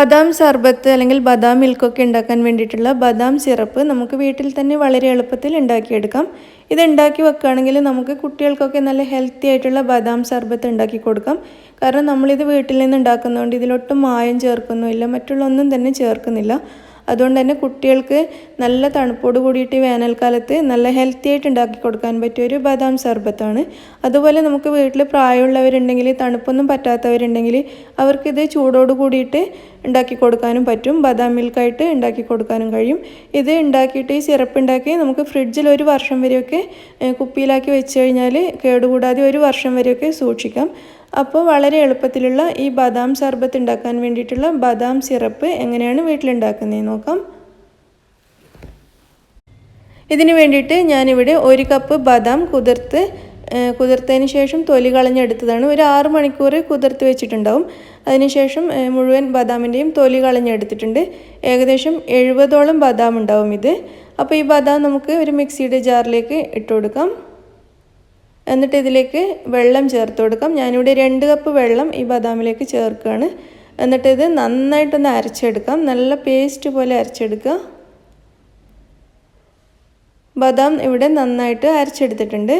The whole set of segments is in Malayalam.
ബദാം സർബത്ത് അല്ലെങ്കിൽ ബദാം മിൽക്കൊക്കെ ഉണ്ടാക്കാൻ വേണ്ടിയിട്ടുള്ള ബദാം സിറപ്പ് നമുക്ക് വീട്ടിൽ തന്നെ വളരെ എളുപ്പത്തിൽ ഉണ്ടാക്കിയെടുക്കാം. ഇത് ഉണ്ടാക്കി വെക്കുകയാണെങ്കിൽ നമുക്ക് കുട്ടികൾക്കൊക്കെ നല്ല ഹെൽത്തി ആയിട്ടുള്ള ബദാം സർബത്ത് ഉണ്ടാക്കി കൊടുക്കാം. കാരണം നമ്മളിത് വീട്ടിൽ നിന്ന് ഉണ്ടാക്കുന്നതുകൊണ്ട് ഇതിലൊട്ടും മായം ചേർക്കുന്നില്ല, മറ്റുള്ള ഒന്നും തന്നെ ചേർക്കുന്നില്ല. അതുകൊണ്ട് തന്നെ കുട്ടികൾക്ക് നല്ല തണുപ്പോട് കൂടിയിട്ട് വേനൽക്കാലത്ത് നല്ല ഹെൽത്തി ആയിട്ട് ഉണ്ടാക്കി കൊടുക്കാൻ പറ്റിയ ഒരു ബദാം സർബത്താണ്. അതുപോലെ നമുക്ക് വീട്ടിൽ പ്രായമുള്ളവരുണ്ടെങ്കിൽ, തണുപ്പൊന്നും പറ്റാത്തവരുണ്ടെങ്കിൽ അവർക്കിത് ചൂടോട് കൂടിയിട്ട് ഉണ്ടാക്കി കൊടുക്കാനും പറ്റും. ബദാം മിൽക്കായിട്ട് ഉണ്ടാക്കി കൊടുക്കാനും കഴിയും. ഇത് ഉണ്ടാക്കിയിട്ട് ഈ സിറപ്പ് ഉണ്ടാക്കി നമുക്ക് ഫ്രിഡ്ജിൽ 1 വർഷം വരെയൊക്കെ കുപ്പിയിലാക്കി വെച്ച് കഴിഞ്ഞാൽ കേടുകൂടാതെ 1 വർഷം വരെയൊക്കെ സൂക്ഷിക്കാം. അപ്പോൾ വളരെ എളുപ്പത്തിലുള്ള ഈ ബദാം സർബത്ത് ഉണ്ടാക്കാൻ വേണ്ടിയിട്ടുള്ള ബദാം സിറപ്പ് എങ്ങനെയാണ് വീട്ടിലുണ്ടാക്കുന്നത് നോക്കാം. ഇതിന് വേണ്ടിയിട്ട് ഞാനിവിടെ 1 കപ്പ് ബദാം കുതിർത്തതിന് ശേഷം തൊലി കളഞ്ഞെടുത്തതാണ്. ഒരു 6 മണിക്കൂർ കുതിർത്ത് വെച്ചിട്ടുണ്ടാവും. അതിനുശേഷം മുഴുവൻ ബദാമിൻ്റെയും തൊലി കളഞ്ഞെടുത്തിട്ടുണ്ട്. ഏകദേശം 70ഓളം ബദാം ഉണ്ടാവും ഇത്. അപ്പോൾ ഈ ബദാം നമുക്ക് ഒരു മിക്സിയുടെ ജാറിലേക്ക് ഇട്ട് കൊടുക്കാം. എന്നിട്ട് ഇതിലേക്ക് വെള്ളം ചേർത്ത് കൊടുക്കാം. ഞാനിവിടെ 2 കപ്പ് വെള്ളം ഈ ബദാമിലേക്ക് ചേർക്കുകയാണ്. എന്നിട്ട് ഇത് നന്നായിട്ടൊന്ന് അരച്ചെടുക്കാം. നല്ല പേസ്റ്റ് പോലെ അരച്ചെടുക്കുക. ബദാം ഇവിടെ നന്നായിട്ട് അരച്ചെടുത്തിട്ടുണ്ട്.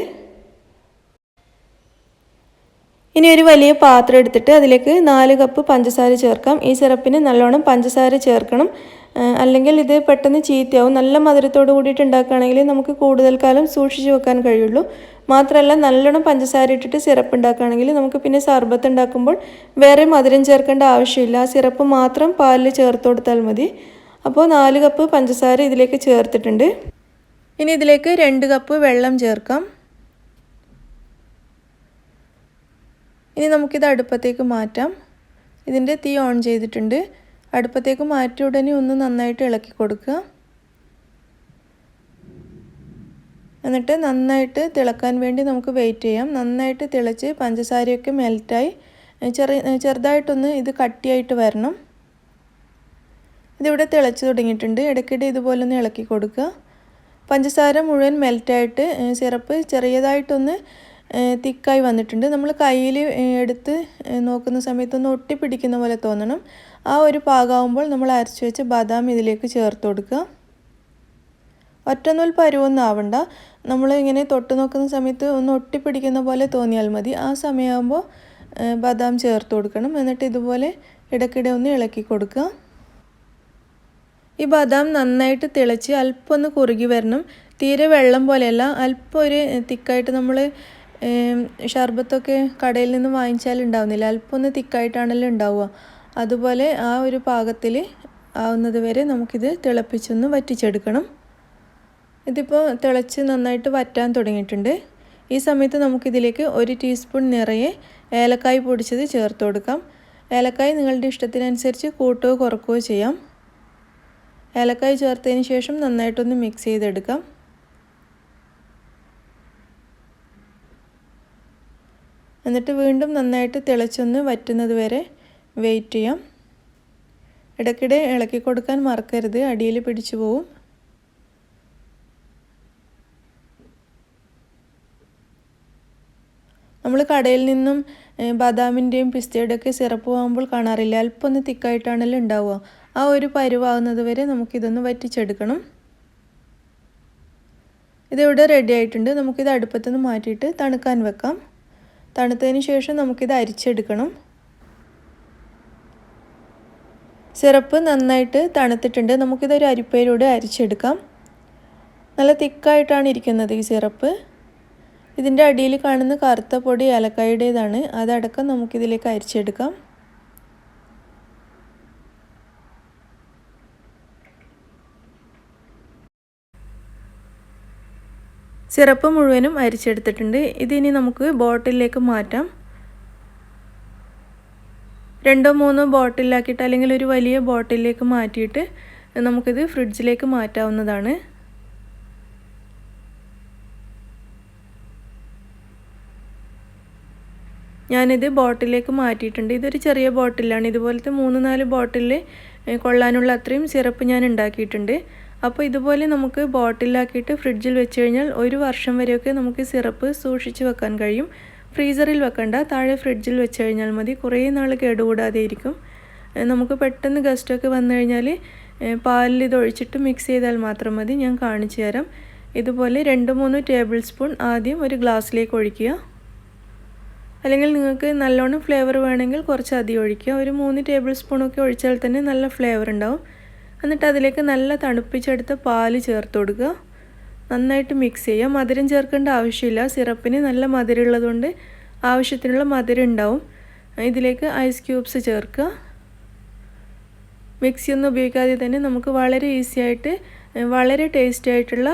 ഇനി ഒരു വലിയ പാത്രം എടുത്തിട്ട് അതിലേക്ക് 4 കപ്പ് പഞ്ചസാര ചേർക്കാം. ഈ സിറപ്പിന് നല്ലോണം പഞ്ചസാര ചേർക്കണം, അല്ലെങ്കിൽ ഇത് പെട്ടെന്ന് ചീത്തയാവും. നല്ല മധുരത്തോട് കൂടിയിട്ട് ഉണ്ടാക്കുകയാണെങ്കിൽ നമുക്ക് കൂടുതൽ കാലം സൂക്ഷിച്ച് വെക്കാൻ കഴിയുള്ളൂ. മാത്രമല്ല നല്ലോണം പഞ്ചസാര ഇട്ടിട്ട് സിറപ്പ് ഉണ്ടാക്കുകയാണെങ്കിൽ നമുക്ക് പിന്നെ സർബത്ത് ഉണ്ടാക്കുമ്പോൾ വേറെ മധുരം ചേർക്കേണ്ട ആവശ്യമില്ല. ആ സിറപ്പ് മാത്രം പാലിൽ ചേർത്ത് കൊടുത്താൽ മതി. അപ്പോൾ 4 കപ്പ് പഞ്ചസാര ഇതിലേക്ക് ചേർത്തിട്ടുണ്ട്. ഇനി ഇതിലേക്ക് 2 കപ്പ് വെള്ളം ചേർക്കാം. ഇനി നമുക്കിത് അടുപ്പത്തേക്ക് മാറ്റാം. ഇതിൻ്റെ തീ ഓൺ ചെയ്തിട്ടുണ്ട്. അടുപ്പത്തേക്ക് മാറ്റിയ ഉടനെ ഒന്ന് നന്നായിട്ട് ഇളക്കി കൊടുക്കുക. എന്നിട്ട് നന്നായിട്ട് തിളക്കാൻ വേണ്ടി നമുക്ക് വെയിറ്റ് ചെയ്യാം. നന്നായിട്ട് തിളച്ച് പഞ്ചസാരയൊക്കെ മെൽറ്റായി ചെറുതായിട്ടൊന്ന് ഇത് കട്ടിയായിട്ട് വരണം. ഇതിവിടെ തിളച്ച് തുടങ്ങിയിട്ടുണ്ട്. ഇടയ്ക്കിടെ ഇതുപോലെ ഒന്ന് ഇളക്കി കൊടുക്കുക. പഞ്ചസാര മുഴുവൻ മെൽറ്റായിട്ട് സിറപ്പ് ചെറിയതായിട്ടൊന്ന് തിക്കായി വന്നിട്ടുണ്ട്. നമ്മൾ കയ്യിൽ എടുത്ത് നോക്കുന്ന സമയത്തൊന്ന് ഒട്ടിപ്പിടിക്കുന്ന പോലെ തോന്നണം. ആ ഒരു പാകമാകുമ്പോൾ നമ്മൾ അരച്ച് വെച്ച ബദാം ഇതിലേക്ക് ചേർത്ത് കൊടുക്കുക. ഒറ്റനൂൽ പരുവൊന്നും ആവണ്ട. നമ്മൾ ഇങ്ങനെ തൊട്ട് നോക്കുന്ന സമയത്ത് ഒന്ന് ഒട്ടിപ്പിടിക്കുന്ന പോലെ തോന്നിയാൽ മതി. ആ സമയമാകുമ്പോൾ ബദാം ചേർത്ത് കൊടുക്കണം. എന്നിട്ട് ഇതുപോലെ ഇടയ്ക്കിടെ ഒന്ന് ഇളക്കി കൊടുക്കുക. ഈ ബദാം നന്നായിട്ട് തിളച്ച് അല്പം ഒന്ന് കുറുകി വരണം. തീരെ വെള്ളം പോലെയല്ല, അല്പം ഒരു തിക്കായിട്ട് നമ്മൾ ഷർബത്തൊക്കെ കടയിൽ നിന്ന് വാങ്ങിച്ചാൽ ഉണ്ടാവുന്നില്ല, അല്പം ഒന്ന് തിക്കായിട്ടാണല്ലോ ഉണ്ടാവുക. അതുപോലെ ആ ഒരു പാകത്തിൽ ആവുന്നത് വരെ നമുക്കിത് തിളപ്പിച്ചൊന്ന് വറ്റിച്ചെടുക്കണം. ഇതിപ്പോൾ തിളച്ച് നന്നായിട്ട് വറ്റാൻ തുടങ്ങിയിട്ടുണ്ട്. ഈ സമയത്ത് നമുക്കിതിലേക്ക് 1 ടീസ്പൂൺ നിറയെ ഏലക്കായ് പൊടിച്ചത് ചേർത്ത് കൊടുക്കാം. ഏലക്കായ് നിങ്ങളുടെ ഇഷ്ടത്തിനനുസരിച്ച് കൂട്ടുകയോ കുറക്കുകയോ ചെയ്യാം. ഏലക്കായ് ചേർത്തതിന് ശേഷം നന്നായിട്ടൊന്ന് മിക്സ് ചെയ്തെടുക്കാം. എന്നിട്ട് വീണ്ടും നന്നായിട്ട് തിളച്ചൊന്ന് വറ്റുന്നത് വരെ വെയിറ്റ് ചെയ്യാം. ഇടയ്ക്കിടെ ഇളക്കി കൊടുക്കാൻ മറക്കരുത്, അടിയിൽ പിടിച്ചു പോവും. നമ്മൾ കടയിൽ നിന്നും ബദാമിൻ്റെയും പിസ്തയുടെയൊക്കെ സിറപ്പ് വാങ്ങുമ്പോൾ കാണാറില്ല, അല്പം ഒന്ന് തിക്കായിട്ടാണല്ലോ ഉണ്ടാവുക. ആ ഒരു പരുവാകുന്നത് വരെ നമുക്കിതൊന്ന് വറ്റിച്ചെടുക്കണം. ഇതിവിടെ റെഡി ആയിട്ടുണ്ട്. നമുക്കിത് അടുപ്പത്തുനിന്ന് മാറ്റിയിട്ട് തണുക്കാൻ വെക്കാം. തണുത്തതിന് ശേഷം നമുക്കിത് അരിച്ചെടുക്കണം. സിറപ്പ് നന്നായിട്ട് തണുത്തിട്ടുണ്ട്. നമുക്കിതൊരു അരിപ്പയിലൂടെ അരിച്ചെടുക്കാം. നല്ല തിക്കായിട്ടാണ് ഇരിക്കുന്നത് ഈ സിറപ്പ്. ഇതിൻ്റെ അടിയിൽ കാണുന്ന കറുത്ത പൊടി ഏലക്കായുടേതാണ്. അതടക്കം നമുക്കിതിലേക്ക് അരിച്ചെടുക്കാം. സിറപ്പ് മുഴുവനും അരിച്ചെടുത്തിട്ടുണ്ട്. ഇതിനി നമുക്ക് ബോട്ടിലേക്ക് മാറ്റാം. 2-3 ബോട്ടിലാക്കിയിട്ട് അല്ലെങ്കിൽ ഒരു വലിയ ബോട്ടിലേക്ക് മാറ്റിയിട്ട് നമുക്കിത് ഫ്രിഡ്ജിലേക്ക് മാറ്റാവുന്നതാണ്. ഞാനിത് ബോട്ടിലേക്ക് മാറ്റിയിട്ടുണ്ട്. ഇതൊരു ചെറിയ ബോട്ടിലാണ്. ഇതുപോലത്തെ 3-4 ബോട്ടിൽ കൊള്ളാനുള്ള അത്രയും സിറപ്പ് ഞാൻ ഉണ്ടാക്കിയിട്ടുണ്ട്. അപ്പോൾ ഇതുപോലെ നമുക്ക് ബോട്ടിലാക്കിയിട്ട് ഫ്രിഡ്ജിൽ വെച്ച് കഴിഞ്ഞാൽ 1 വർഷം വരെയൊക്കെ നമുക്ക് സിറപ്പ് സൂക്ഷിച്ച് വെക്കാൻ കഴിയും. ഫ്രീസറിൽ വെക്കണ്ട, താഴെ ഫ്രിഡ്ജിൽ വെച്ച് കഴിഞ്ഞാൽ മതി. കുറേ നാൾ കേടുകൂടാതെ ഇരിക്കും. നമുക്ക് പെട്ടെന്ന് ഗസ്റ്റൊക്കെ വന്നു കഴിഞ്ഞാൽ പാലിൽ ഇത് ഒഴിച്ചിട്ട് മിക്സ് ചെയ്താൽ മാത്രം മതി. ഞാൻ കാണിച്ചു തരാം. ഇതുപോലെ 2-3 ടേബിൾ സ്പൂൺ ആദ്യം ഒരു ഗ്ലാസ്സിലേക്ക് ഒഴിക്കുക. അല്ലെങ്കിൽ നിങ്ങൾക്ക് നല്ലോണം ഫ്ലേവർ വേണമെങ്കിൽ കുറച്ച് അധികം ഒഴിക്കുക. ഒരു 3 ടേബിൾ സ്പൂണൊക്കെ ഒഴിച്ചാൽ തന്നെ നല്ല ഫ്ലേവർ ഉണ്ടാവും. എന്നിട്ട് അതിലേക്ക് നല്ല തണുപ്പിച്ചെടുത്ത പാല് ചേർത്ത് കൊടുക്കുക. നന്നായിട്ട് മിക്സ് ചെയ്യുക. മധുരം ചേർക്കേണ്ട ആവശ്യമില്ല. സിറപ്പിന് നല്ല മധുരം ഉള്ളതുകൊണ്ട് ആവശ്യത്തിനുള്ള മധുരം ഉണ്ടാവും. ഇതിലേക്ക് ഐസ് ക്യൂബ്സ് ചേർക്കുക. മിക്സിയൊന്നും ഉപയോഗിക്കാതെ തന്നെ നമുക്ക് വളരെ ഈസി ആയിട്ട് വളരെ ടേസ്റ്റി ആയിട്ടുള്ള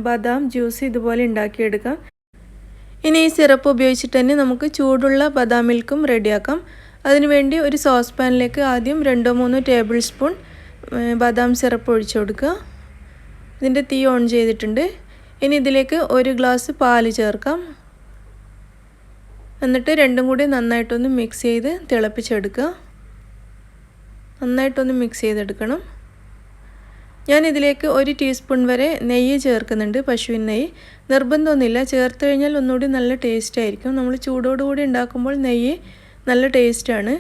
ബദാം ജ്യൂസ് ഇതുപോലെ ഉണ്ടാക്കിയെടുക്കാം. ഇനി ഈ സിറപ്പ് ഉപയോഗിച്ചിട്ട് തന്നെ നമുക്ക് ചൂടുള്ള ബദാം മിൽക്കും റെഡിയാക്കാം. അതിനുവേണ്ടി ഒരു സോസ് പാനിലേക്ക് ആദ്യം 2-3 ടേബിൾ സ്പൂൺ ബദാം സിറപ്പ് ഒഴിച്ചു കൊടുക്കുക. ഇതിൻ്റെ തീ ഓൺ ചെയ്തിട്ടുണ്ട്. ഇനി ഇതിലേക്ക് 1 ഗ്ലാസ് പാല് ചേർക്കാം. എന്നിട്ട് രണ്ടും കൂടി നന്നായിട്ടൊന്ന് മിക്സ് ചെയ്ത് തിളപ്പിച്ചെടുക്കുക. നന്നായിട്ടൊന്ന് മിക്സ് ചെയ്തെടുക്കണം. ഞാൻ ഇതിലേക്ക് 1 ടീസ്പൂൺ വരെ നെയ്യ് ചേർക്കുന്നുണ്ട്. പശുവിൻ നെയ്യ് നിർബന്ധമൊന്നുമില്ല. ചേർത്ത് കഴിഞ്ഞാൽ ഒന്നുകൂടി നല്ല ടേസ്റ്റ് ആയിരിക്കും. നമ്മൾ ചൂടോടുകൂടി ഉണ്ടാക്കുമ്പോൾ നെയ്യ് നല്ല ടേസ്റ്റാണ്.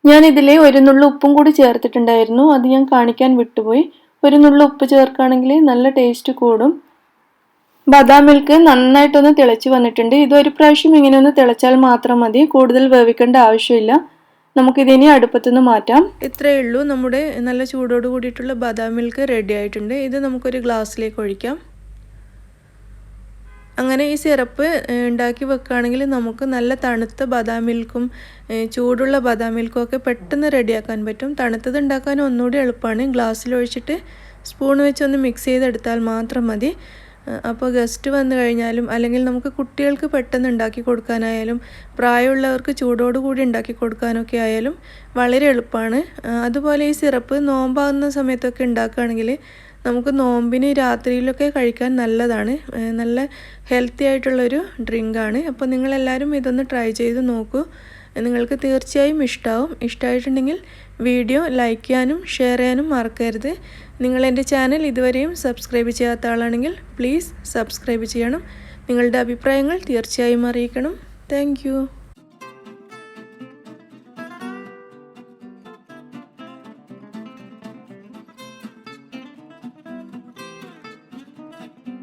ഞാനിതിൽ 1 നുള്ളു ഉപ്പും കൂടി ചേർത്തിട്ടുണ്ടായിരുന്നു. അത് ഞാൻ കാണിക്കാൻ വിട്ടുപോയി. 1 നുള്ളു ഉപ്പ് ചേർക്കുകയാണെങ്കിൽ നല്ല ടേസ്റ്റ് കൂടും. ബദാം മിൽക്ക് നന്നായിട്ടൊന്ന് തിളച്ച് വന്നിട്ടുണ്ട്. ഇതൊരു പ്രാവശ്യം ഇങ്ങനെ ഒന്ന് തിളച്ചാൽ മാത്രം മതി. കൂടുതൽ വേവിക്കേണ്ട ആവശ്യമില്ല. നമുക്കിതിനി അടുപ്പത്തുനിന്ന് മാറ്റാം. ഇത്രയേ ഉള്ളൂ. നമ്മുടെ നല്ല ചൂടോട് കൂടിയിട്ടുള്ള ബദാം മിൽക്ക് റെഡി ആയിട്ടുണ്ട്. ഇത് നമുക്കൊരു ഗ്ലാസ്സിലേക്ക് ഒഴിക്കാം. അങ്ങനെ ഈ സിറപ്പ് ഉണ്ടാക്കി വെക്കുകയാണെങ്കിൽ നമുക്ക് നല്ല തണുത്ത ബദാം മിൽക്കും ചൂടുള്ള ബദാം മിൽക്കും ഒക്കെ പെട്ടെന്ന് റെഡിയാക്കാൻ പറ്റും. തണുത്തത് ഉണ്ടാക്കാൻ ഒന്നുകൂടി എളുപ്പമാണ്. ഗ്ലാസ്സിൽ ഒഴിച്ചിട്ട് സ്പൂൺ വെച്ചൊന്ന് മിക്സ് ചെയ്തെടുത്താൽ മാത്രം മതി. അപ്പോൾ ഗസ്റ്റ് വന്നു കഴിഞ്ഞാലും അല്ലെങ്കിൽ നമുക്ക് കുട്ടികൾക്ക് പെട്ടെന്ന് ഉണ്ടാക്കി കൊടുക്കാനായാലും പ്രായമുള്ളവർക്ക് ചൂടോടുകൂടി ഉണ്ടാക്കി കൊടുക്കാനൊക്കെ ആയാലും വളരെ എളുപ്പമാണ്. അതുപോലെ ഈ സിറപ്പ് നോമ്പാകുന്ന സമയത്തൊക്കെ ഉണ്ടാക്കുകയാണെങ്കിൽ നമുക്ക് നോമ്പിന് രാത്രിയിലൊക്കെ കഴിക്കാൻ നല്ലതാണ്. നല്ല ഹെൽത്തി ആയിട്ടുള്ളൊരു ഡ്രിങ്കാണ്. അപ്പോൾ നിങ്ങളെല്ലാവരും ഇതൊന്ന് ട്രൈ ചെയ്ത് നോക്കൂ. നിങ്ങൾക്ക് തീർച്ചയായും ഇഷ്ടമാവും. ഇഷ്ടമായിട്ടുണ്ടെങ്കിൽ വീഡിയോ ലൈക്ക് ചെയ്യാനും ഷെയർ ചെയ്യാനും മറക്കരുത്. നിങ്ങൾ എൻ്റെ ചാനൽ ഇതുവരെയും സബ്സ്ക്രൈബ് ചെയ്യാത്ത ആളാണെങ്കിൽ പ്ലീസ് സബ്സ്ക്രൈബ് ചെയ്യണം. നിങ്ങളുടെ അഭിപ്രായങ്ങൾ തീർച്ചയായും അറിയിക്കണം. താങ്ക്